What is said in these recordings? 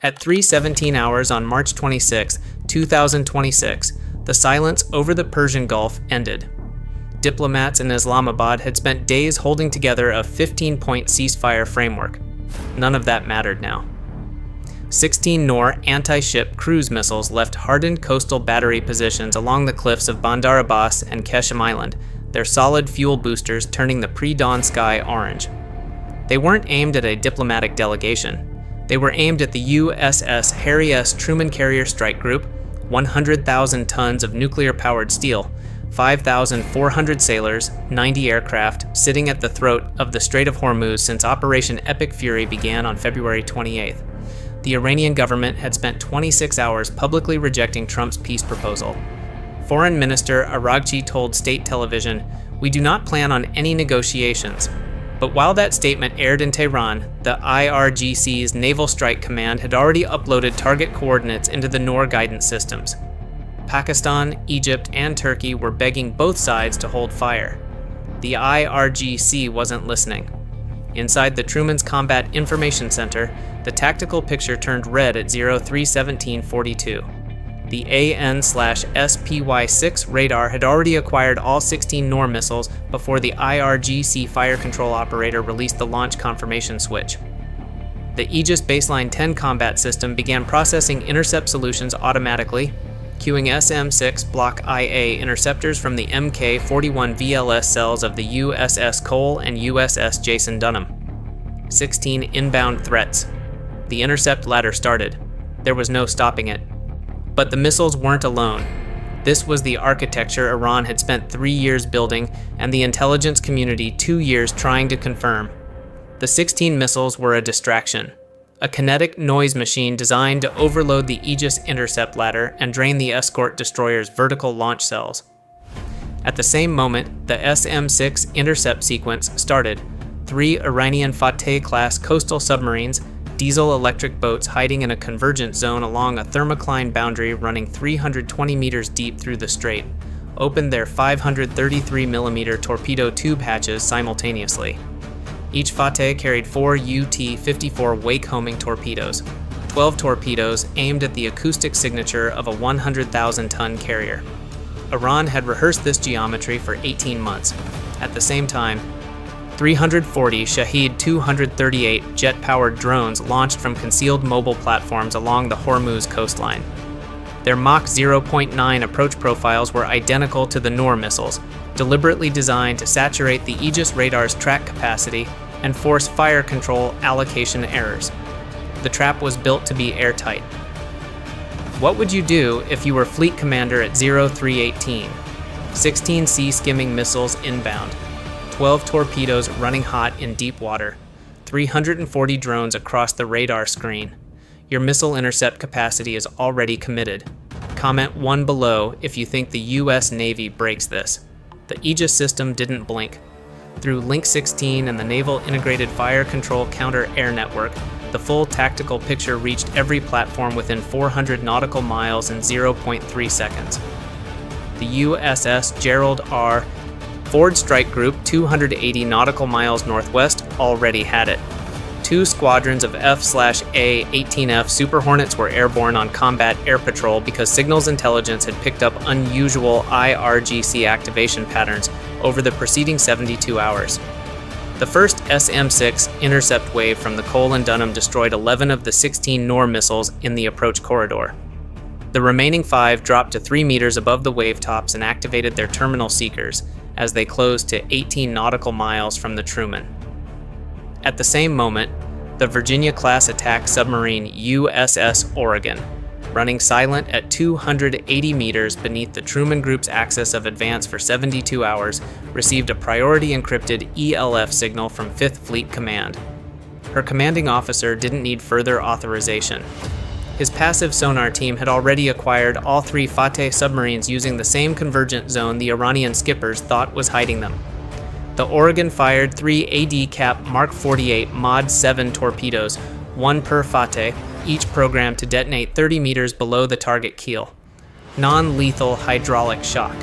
At 3:17 hours on March 26, 2026, the silence over the Persian Gulf ended. Diplomats in Islamabad had spent days holding together a 15-point ceasefire framework. None of that mattered now. 16 Noor anti-ship cruise missiles left hardened coastal battery positions along the cliffs of Bandar Abbas and Qeshm Island, their solid fuel boosters turning the pre-dawn sky orange. They weren't aimed at a diplomatic delegation. They were aimed at the USS Harry S Truman carrier strike group, 100,000 tons of nuclear-powered steel, 5,400 sailors, 90 aircraft, sitting at the throat of the Strait of Hormuz since Operation Epic Fury began on February 28th. The Iranian government had spent 26 hours publicly rejecting Trump's peace proposal. Foreign Minister IRGC told state television, "We do not plan on any negotiations." But while that statement aired in Tehran, the IRGC's Naval Strike Command had already uploaded target coordinates into the Noor guidance systems. Pakistan, Egypt, and Turkey were begging both sides to hold fire. The IRGC wasn't listening. Inside the Truman's Combat Information Center, the tactical picture turned red at 03:17:42. The AN/SPY-6 radar had already acquired all 16 Noor missiles before the IRGC fire control operator released the launch confirmation switch. The Aegis Baseline 10 combat system began processing intercept solutions automatically, queuing SM-6 Block IA interceptors from the Mk-41 VLS cells of the USS Cole and USS Jason Dunham. 16 inbound threats. The intercept ladder started. There was no stopping it. But the missiles weren't alone. This was the architecture Iran had spent 3 years building and the intelligence community 2 years trying to confirm. The 16 missiles were a distraction, a kinetic noise machine designed to overload the Aegis intercept ladder and drain the escort destroyer's vertical launch cells. At the same moment, the SM-6 intercept sequence started. 3 Iranian Fateh-class coastal submarines, diesel-electric boats hiding in a convergent zone along a thermocline boundary running 320 meters deep through the strait, opened their 533mm torpedo tube hatches simultaneously. Each Fateh carried 4 UT-54 wake-homing torpedoes, 12 torpedoes aimed at the acoustic signature of a 100,000-ton carrier. Iran had rehearsed this geometry for 18 months. At the same time, 340 Shahed 238 jet-powered drones launched from concealed mobile platforms along the Hormuz coastline. Their Mach 0.9 approach profiles were identical to the Noor missiles, deliberately designed to saturate the Aegis radar's track capacity and force fire control allocation errors. The trap was built to be airtight. What would you do if you were fleet commander at 0318? 16 sea-skimming missiles inbound, 12 torpedoes running hot in deep water, 340 drones across the radar screen. Your missile intercept capacity is already committed. Comment 1 below if you think the US Navy breaks this. The Aegis system didn't blink. Through Link 16 and the Naval Integrated Fire Control Counter-Air Network, the full tactical picture reached every platform within 400 nautical miles in 0.3 seconds. The USS Gerald R. Ford Strike Group, 280 nautical miles northwest, already had it. 2 squadrons of F/A-18F Super Hornets were airborne on combat air patrol because signals intelligence had picked up unusual IRGC activation patterns over the preceding 72 hours. The first SM-6 intercept wave from the Cole and Dunham destroyed 11 of the 16 Noor missiles in the approach corridor. The remaining 5 dropped to 3 meters above the wave tops and activated their terminal seekers as they closed to 18 nautical miles from the Truman. At the same moment, the Virginia-class attack submarine USS Oregon, running silent at 280 meters beneath the Truman Group's axis of advance for 72 hours, received a priority encrypted ELF signal from 5th Fleet Command. Her commanding officer didn't need further authorization. His passive sonar team had already acquired all 3 Fateh submarines using the same convergent zone the Iranian skippers thought was hiding them. The Oregon fired 3 AD-Cap Mark 48 Mod 7 torpedoes, 1 per Fateh, each programmed to detonate 30 meters below the target keel. Non-lethal hydraulic shock.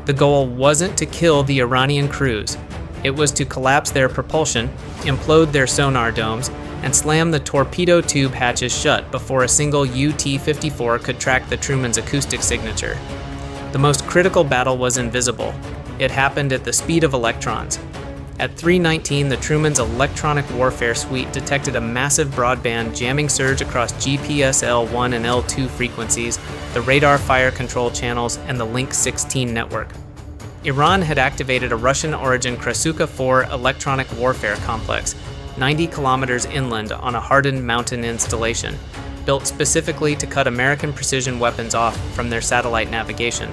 The goal wasn't to kill the Iranian crews. It was to collapse their propulsion, implode their sonar domes, and slammed the torpedo tube hatches shut before a single UT-54 could track the Truman's acoustic signature. The most critical battle was invisible. It happened at the speed of electrons. At 3:19, the Truman's electronic warfare suite detected a massive broadband jamming surge across GPS L1 and L2 frequencies, the radar fire control channels, and the Link 16 network. Iran had activated a Russian-origin Krasukha-4 electronic warfare complex, 90 kilometers inland on a hardened mountain installation, built specifically to cut American precision weapons off from their satellite navigation.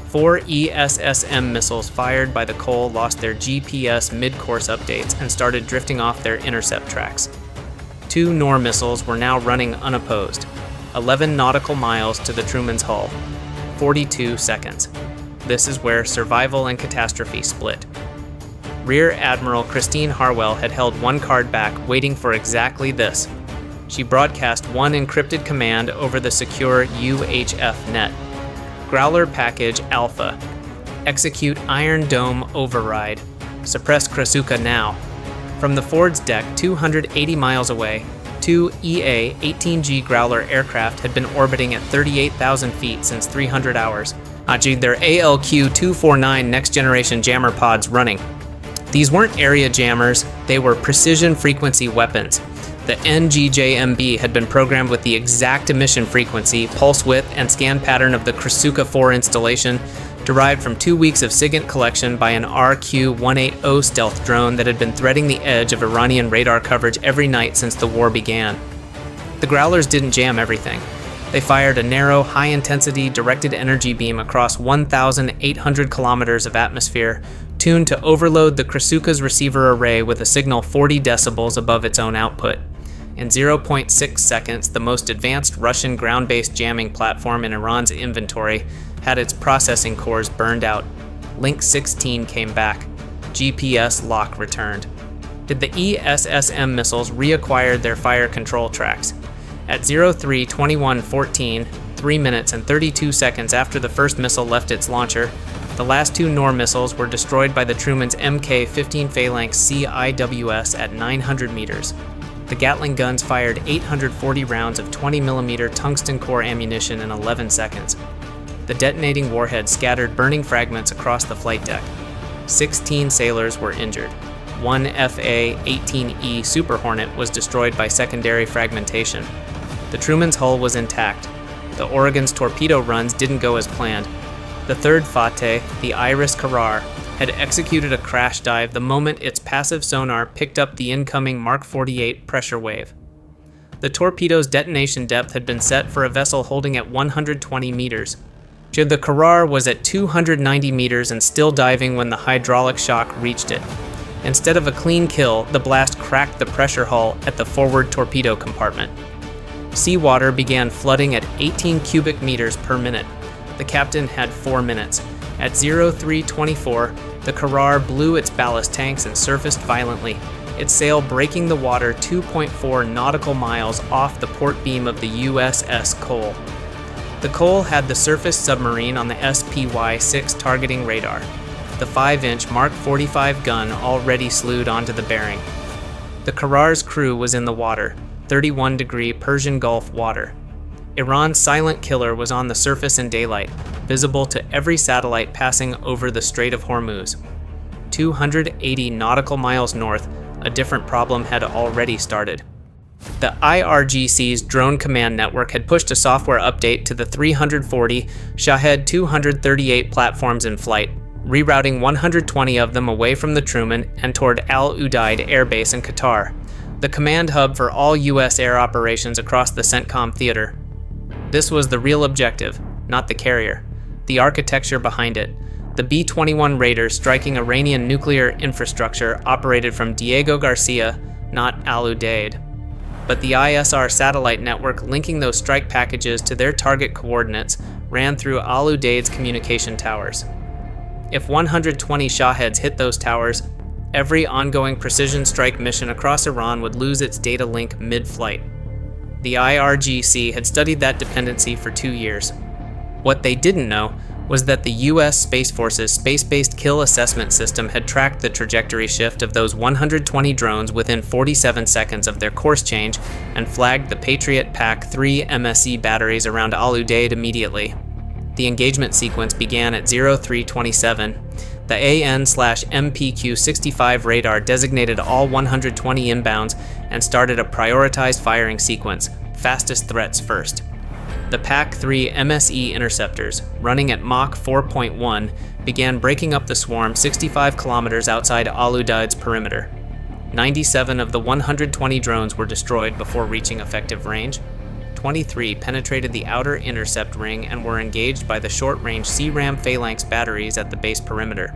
4 ESSM missiles fired by the Cole lost their GPS mid-course updates and started drifting off their intercept tracks. 2 Noor missiles were now running unopposed, 11 nautical miles to the Truman's hull, 42 seconds. This is where survival and catastrophe split. Rear Admiral Christine Harwell had held one card back, waiting for exactly this. She broadcast one encrypted command over the secure UHF net. Growler Package Alpha. Execute Iron Dome Override. Suppress Krasukha now. From the Ford's deck, 280 miles away, 2 EA-18G Growler aircraft had been orbiting at 38,000 feet since 300 hours. Their ALQ-249 next-generation jammer pods running. These weren't area jammers, they were precision frequency weapons. The NGJ-MB had been programmed with the exact emission frequency, pulse width, and scan pattern of the Krasukha-4 installation, derived from 2 weeks of SIGINT collection by an RQ-180 stealth drone that had been threading the edge of Iranian radar coverage every night since the war began. The Growlers didn't jam everything. They fired a narrow, high-intensity directed energy beam across 1,800 kilometers of atmosphere, tuned to overload the Krasukha's receiver array with a signal 40 decibels above its own output. In 0.6 seconds, the most advanced Russian ground-based jamming platform in Iran's inventory had its processing cores burned out. Link 16 came back. GPS lock returned. Did the ESSM missiles reacquire their fire control tracks? At 03:21:14, 3 minutes and 32 seconds after the first missile left its launcher, the last 2 Noor missiles were destroyed by the Truman's Mk-15 Phalanx CIWS at 900 meters. The Gatling guns fired 840 rounds of 20mm tungsten core ammunition in 11 seconds. The detonating warhead scattered burning fragments across the flight deck. 16 sailors were injured. 1 FA-18E Super Hornet was destroyed by secondary fragmentation. The Truman's hull was intact. The Oregon's torpedo runs didn't go as planned. The third Fateh, the Iris Qarar, had executed a crash dive the moment its passive sonar picked up the incoming Mark 48 pressure wave. The torpedo's detonation depth had been set for a vessel holding at 120 meters. The Qarar was at 290 meters and still diving when the hydraulic shock reached it. Instead of a clean kill, the blast cracked the pressure hull at the forward torpedo compartment. Seawater began flooding at 18 cubic meters per minute. The captain had 4 minutes. At 03:24, the Qarar blew its ballast tanks and surfaced violently, its sail breaking the water 2.4 nautical miles off the port beam of the USS Cole. The Cole had the surface submarine on the SPY-6 targeting radar, the 5-inch Mark 45 gun already slewed onto the bearing. The Qarar's crew was in the water, 31-degree Persian Gulf water. Iran's silent killer was on the surface in daylight, visible to every satellite passing over the Strait of Hormuz. 280 nautical miles north, a different problem had already started. The IRGC's drone command network had pushed a software update to the 340 Shahed 238 platforms in flight, rerouting 120 of them away from the Truman and toward Al Udeid Air Base in Qatar, the command hub for all U.S. air operations across the CENTCOM theater. This was the real objective, not the carrier. The architecture behind it. The B-21 Raiders striking Iranian nuclear infrastructure operated from Diego Garcia, not Al Udeid. But the ISR satellite network linking those strike packages to their target coordinates ran through Al Udeid's communication towers. If 120 Shaheds hit those towers, every ongoing precision strike mission across Iran would lose its data link mid-flight. The IRGC had studied that dependency for 2 years. What they didn't know was that the U.S. Space Force's space-based kill assessment system had tracked the trajectory shift of those 120 drones within 47 seconds of their course change and flagged the Patriot PAC-3 MSE batteries around Al Udeid immediately. The engagement sequence began at 0327. The AN/MPQ-65 radar designated all 120 inbounds and started a prioritized firing sequence, fastest threats first. The PAC-3 MSE interceptors, running at Mach 4.1, began breaking up the swarm 65 kilometers outside Al Udeid's perimeter. 97 of the 120 drones were destroyed before reaching effective range. 23 penetrated the outer intercept ring and were engaged by the short-range C-RAM phalanx batteries at the base perimeter.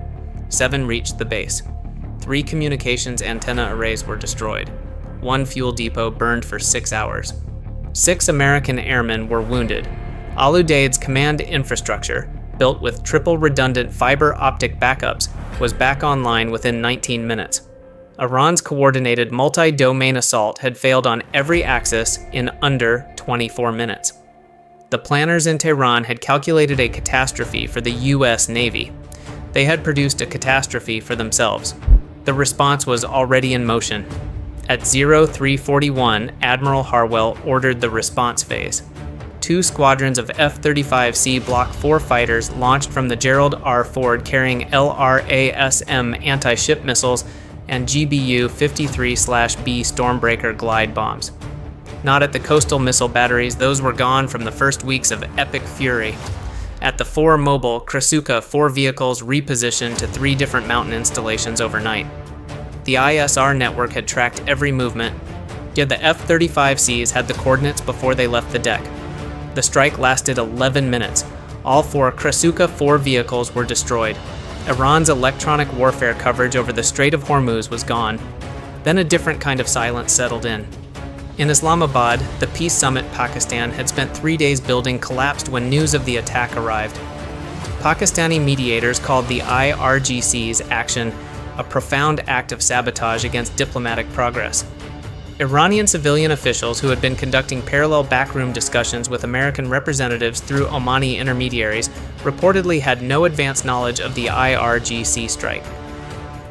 7 reached the base. 3 communications antenna arrays were destroyed. 1 fuel depot burned for 6 hours. 6 American airmen were wounded. Al Udeid's command infrastructure, built with triple redundant fiber optic backups, was back online within 19 minutes. Iran's coordinated multi-domain assault had failed on every axis in under 24 minutes. The planners in Tehran had calculated a catastrophe for the U.S. Navy. They had produced a catastrophe for themselves. The response was already in motion. At 0341, Admiral Harwell ordered the response phase. 2 squadrons of F-35C Block 4 fighters launched from the Gerald R. Ford carrying LRASM anti-ship missiles and GBU-53/B Stormbreaker glide bombs. Not at the coastal missile batteries, those were gone from the first weeks of epic fury. At the 4 mobile Krasukha-4 vehicles repositioned to 3 different mountain installations overnight. The ISR network had tracked every movement, yet the F-35Cs had the coordinates before they left the deck. The strike lasted 11 minutes. All 4 Krasukha-4 vehicles were destroyed. Iran's electronic warfare coverage over the Strait of Hormuz was gone. Then a different kind of silence settled in. In Islamabad, the peace summit Pakistan had spent 3 days building collapsed when news of the attack arrived. Pakistani mediators called the IRGC's action a profound act of sabotage against diplomatic progress. Iranian civilian officials who had been conducting parallel backroom discussions with American representatives through Omani intermediaries reportedly had no advance knowledge of the IRGC strike.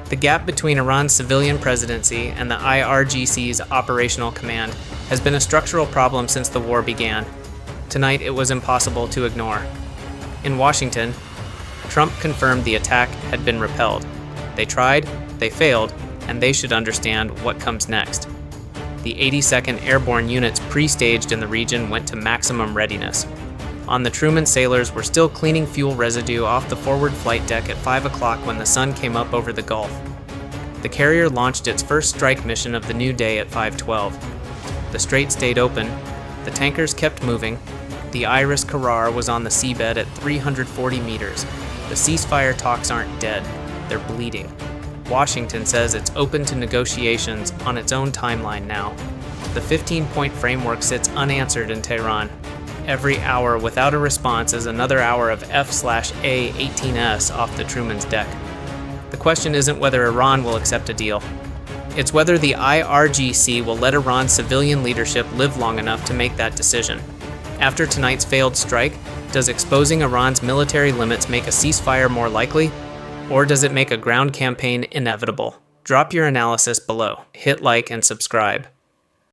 The gap between Iran's civilian presidency and the IRGC's operational command has been a structural problem since the war began. Tonight it was impossible to ignore. In Washington, Trump confirmed the attack had been repelled. They tried, they failed, and they should understand what comes next. The 82nd Airborne units pre-staged in the region went to maximum readiness. On the Truman, sailors were still cleaning fuel residue off the forward flight deck at 5 o'clock when the sun came up over the Gulf. The carrier launched its first strike mission of the new day at 5:12. The strait stayed open. The tankers kept moving. The Iris Qarar was on the seabed at 340 meters. The ceasefire talks aren't dead. They're bleeding. Washington says it's open to negotiations on its own timeline now. The 15-point framework sits unanswered in Tehran. Every hour without a response is another hour of F/A-18S off the Truman's deck. The question isn't whether Iran will accept a deal. It's whether the IRGC will let Iran's civilian leadership live long enough to make that decision. After tonight's failed strike, does exposing Iran's military limits make a ceasefire more likely? Or does it make a ground campaign inevitable? Drop your analysis below. Hit like and subscribe.